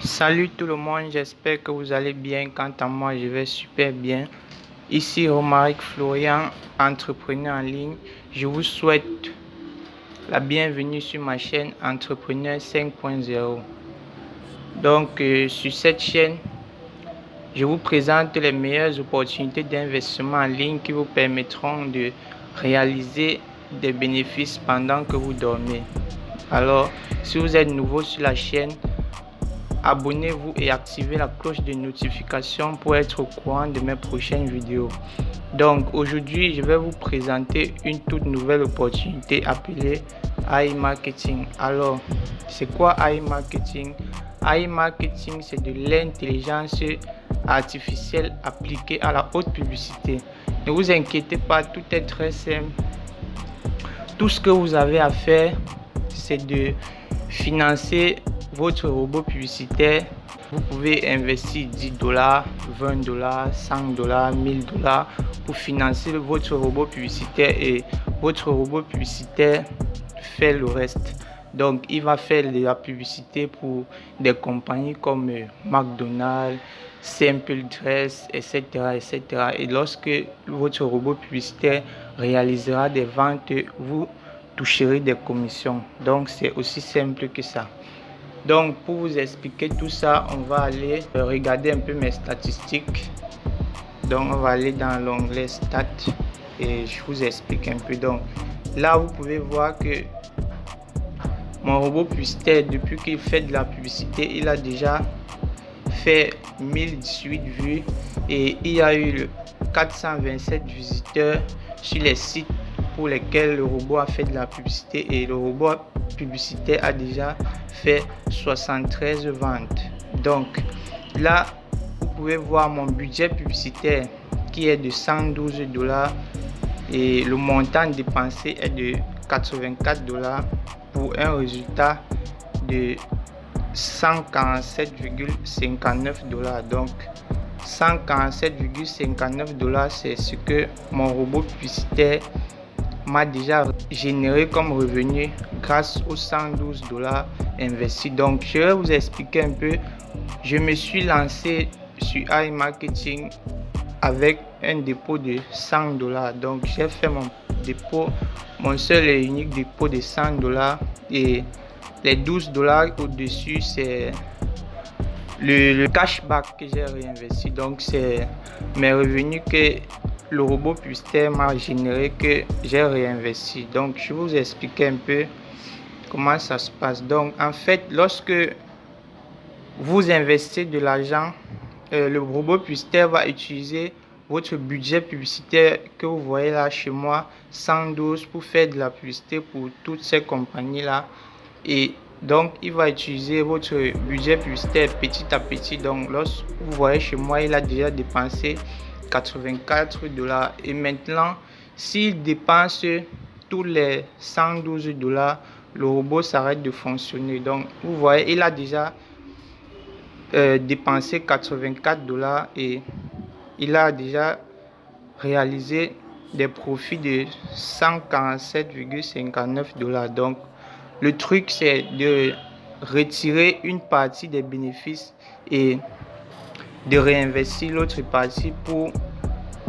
Salut tout le monde, j'espère que vous allez bien. Quant à moi, je vais super bien. Ici Romaric Florian, entrepreneur en ligne. Je vous souhaite la bienvenue sur ma chaîne Entrepreneur 5.0. Donc, sur cette chaîne, je vous présente les meilleures opportunités d'investissement en ligne qui vous permettront de réaliser des bénéfices pendant que vous dormez. Alors, si vous êtes nouveau sur la chaîne, abonnez-vous et activez la cloche de notification pour être au courant de mes prochaines vidéos. Donc aujourd'hui, je vais vous présenter une toute nouvelle opportunité appelée AI Marketing. Alors, c'est quoi AI Marketing? AI Marketing, c'est de l'intelligence artificielle appliquée à la haute publicité. Ne vous inquiétez pas, tout est très simple. Tout ce que vous avez à faire, c'est de financer votre robot publicitaire. Vous pouvez investir 10 $, 20 $, 100 $, 1000 $ pour financer votre robot publicitaire et votre robot publicitaire fait le reste. Donc il va faire de la publicité pour des compagnies comme McDonald's, Simple Dress, etc., etc. Et lorsque votre robot publicitaire réalisera des ventes, vous toucherez des commissions. Donc c'est aussi simple que ça. Donc pour vous expliquer tout ça, on va aller regarder un peu mes statistiques. Donc on va aller dans l'onglet stats et je vous explique un peu. Donc là vous pouvez voir que mon robot publicitaire, depuis qu'il fait de la publicité, il a déjà fait 1018 vues et il y a eu 427 visiteurs sur les sites pour lesquels le robot a fait de la publicité, et le robot publicitaire a déjà fait 73 ventes. Donc là vous pouvez voir mon budget publicitaire qui est de 112 $ et le montant dépensé est de 84 $ pour un résultat de 147,59 $. Donc 147,59 $, c'est ce que mon robot publicitaire m'a déjà généré comme revenu grâce aux 112 $ investis. Donc je vais vous expliquer un peu. Je me suis lancé sur AI Marketing avec un dépôt de 100 $. Donc j'ai fait mon dépôt, mon seul et unique dépôt de 100 $ et les 12 $ au-dessus, c'est le cashback que j'ai réinvesti. Donc c'est mes revenus que le robot publicitaire m'a généré, que j'ai réinvesti. Donc je vais vous expliquer un peu comment ça se passe. Donc en fait, lorsque vous investissez de l'argent, le robot publicitaire va utiliser votre budget publicitaire que vous voyez là chez moi, 112, pour faire de la publicité pour toutes ces compagnies là. Et donc il va utiliser votre budget publicitaire petit à petit. Donc lorsque vous voyez chez moi, il a déjà dépensé 84 $, et maintenant s'il dépense tous les 112 $, le robot s'arrête de fonctionner. Donc vous voyez, il a déjà dépensé 84 $ et il a déjà réalisé des profits de 147,59 $. Donc le truc, c'est de retirer une partie des bénéfices et de réinvestir l'autre partie pour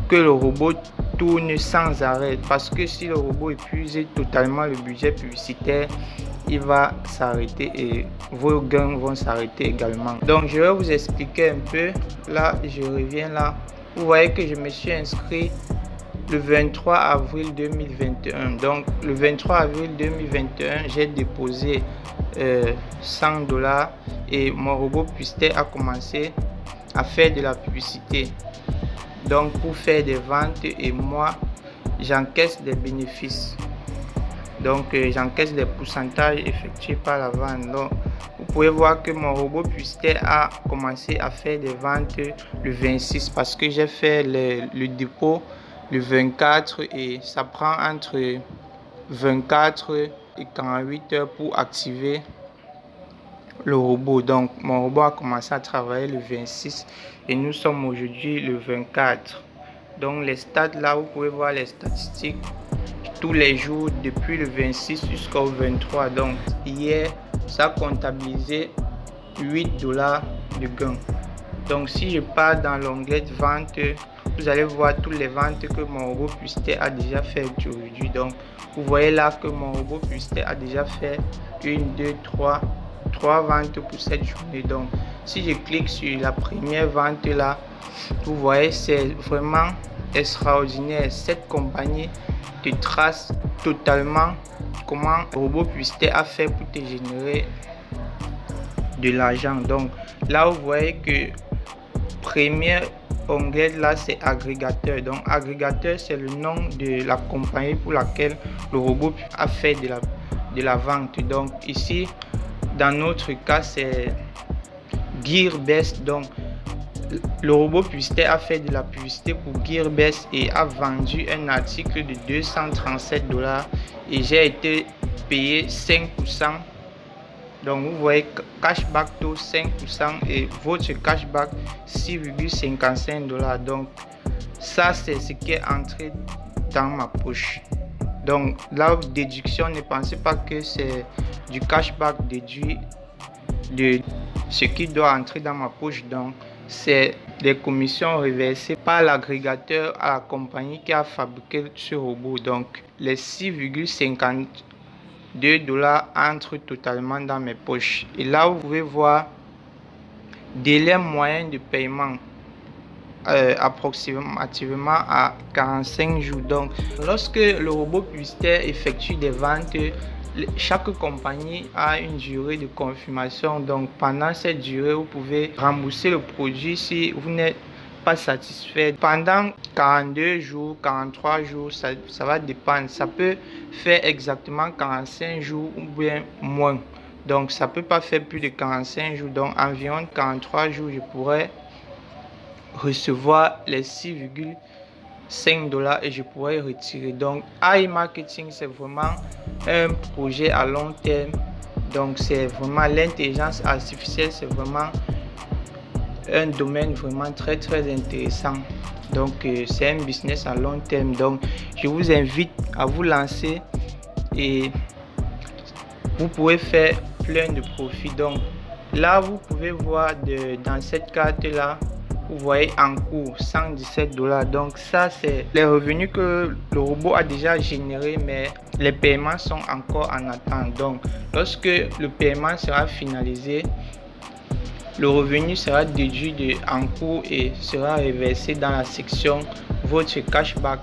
que le robot tourne sans arrêt. Parce que si le robot épuise totalement le budget publicitaire, il va s'arrêter et vos gains vont s'arrêter également. Donc je vais vous expliquer un peu. Là je reviens là. Vous voyez que je me suis inscrit le 23 avril 2021. Donc le 23 avril 2021, j'ai déposé 100 $ et mon robot publicitaire a commencé à faire de la publicité, donc pour faire des ventes, et moi j'encaisse des bénéfices. Donc j'encaisse des pourcentages effectués par la vente. Donc vous pouvez voir que mon robot publicitaire a commencé à faire des ventes le 26 parce que j'ai fait le dépôt le 24 et ça prend entre 24 et 48 heures pour activer le robot. Donc mon robot a commencé à travailler le 26 et nous sommes aujourd'hui le 24. Donc les stats, là vous pouvez voir les statistiques tous les jours depuis le 26 jusqu'au 23. Donc hier ça a comptabilisé $8 de gain. Donc si je pars dans l'onglet vente, vous allez voir toutes les ventes que mon robot publicitaire a déjà fait aujourd'hui. Donc vous voyez là que mon robot publicitaire a déjà fait 1, 2, 3 ventes pour cette journée. Donc si je clique sur la première vente là, vous voyez, c'est vraiment extraordinaire. Cette compagnie te trace totalement comment le robot publicitaire a fait pour te générer de l'argent. Donc là vous voyez que premier onglet là, c'est agrégateur. Donc agrégateur, c'est le nom de la compagnie pour laquelle le robot a fait de la vente. Donc ici dans notre cas, c'est Gearbest. Donc le robot publicitaire a fait de la publicité pour Gearbest et a vendu un article de $237 et j'ai été payé 5%. Donc vous voyez, cashback taux 5% et votre cashback $6,55. Donc ça, c'est ce qui est entré dans ma poche. Donc la déduction, ne pensez pas que c'est du cashback déduit de ce qui doit entrer dans ma poche. Donc c'est des commissions reversées par l'agrégateur à la compagnie qui a fabriqué ce robot. Donc les $6,52 entrent totalement dans mes poches. Et là vous pouvez voir délai moyen de paiement approximativement à 45 jours. Donc lorsque le robot publicitaire effectue des ventes, chaque compagnie a une durée de confirmation. Donc pendant cette durée, vous pouvez rembourser le produit si vous n'êtes pas satisfait. Pendant 42 jours, 43 jours, ça va dépendre. Ça peut faire exactement 45 jours ou bien moins. Donc ça peut pas faire plus de 45 jours. Donc environ 43 jours, je pourrais recevoir les $6,5 et je pourrais retirer. Donc AI marketing, c'est vraiment un projet à long terme. Donc c'est vraiment l'intelligence artificielle, c'est vraiment un domaine vraiment très intéressant. Donc c'est un business à long terme. Donc je vous invite à vous lancer et vous pouvez faire plein de profits. Donc là vous pouvez voir dans cette carte là, vous voyez en cours $117. Donc ça, c'est les revenus que le robot a déjà généré, mais les paiements sont encore en attente. Donc lorsque le paiement sera finalisé, le revenu sera déduit en cours et sera reversé dans la section votre cashback,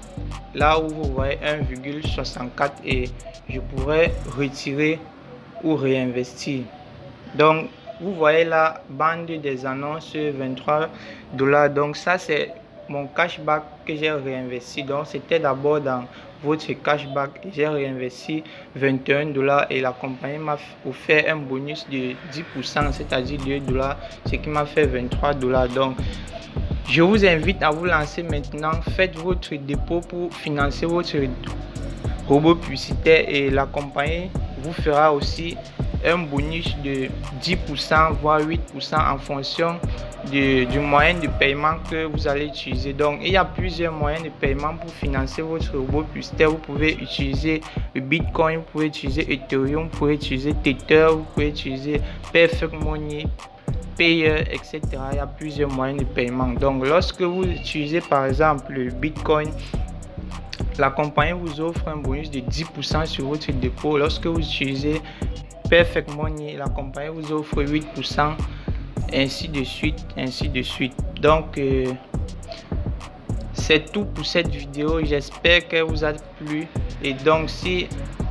là où vous voyez 1,64 et je pourrais retirer ou réinvestir. Donc vous voyez la bande des annonces $23. Donc ça, c'est mon cashback que j'ai réinvesti. Donc c'était d'abord dans votre cashback et j'ai réinvesti $21 et la compagnie m'a offert un bonus de 10%, c'est-à-dire $2, ce qui m'a fait $23. Donc je vous invite à vous lancer maintenant. Faites votre dépôt pour financer votre robot publicitaire et la compagnie vous fera aussi un bonus de 10% voire 8% en fonction du moyen de paiement que vous allez utiliser. Donc il y a plusieurs moyens de paiement pour financer votre robot publicitaire. Vous pouvez utiliser le Bitcoin, vous pouvez utiliser Ethereum, vous pouvez utiliser Tether, vous pouvez utiliser Perfect Money, Payer, etc. Il y a plusieurs moyens de paiement. Donc lorsque vous utilisez par exemple le Bitcoin, la compagnie vous offre un bonus de 10% sur votre dépôt. Lorsque vous utilisez Perfect Money, la compagnie vous offre 8%, ainsi de suite. Donc c'est tout pour cette vidéo. J'espère qu'elle vous a plu. Et donc si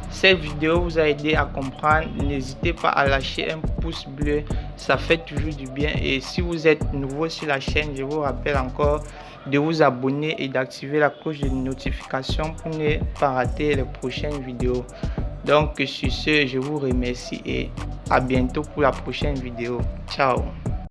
cette vidéo vous a aidé à comprendre, n'hésitez pas à lâcher un pouce bleu, ça fait toujours du bien. Et si vous êtes nouveau sur la chaîne, je vous rappelle encore de vous abonner et d'activer la cloche de notification pour ne pas rater les prochaines vidéos. Donc sur ce, je vous remercie et à bientôt pour la prochaine vidéo. Ciao.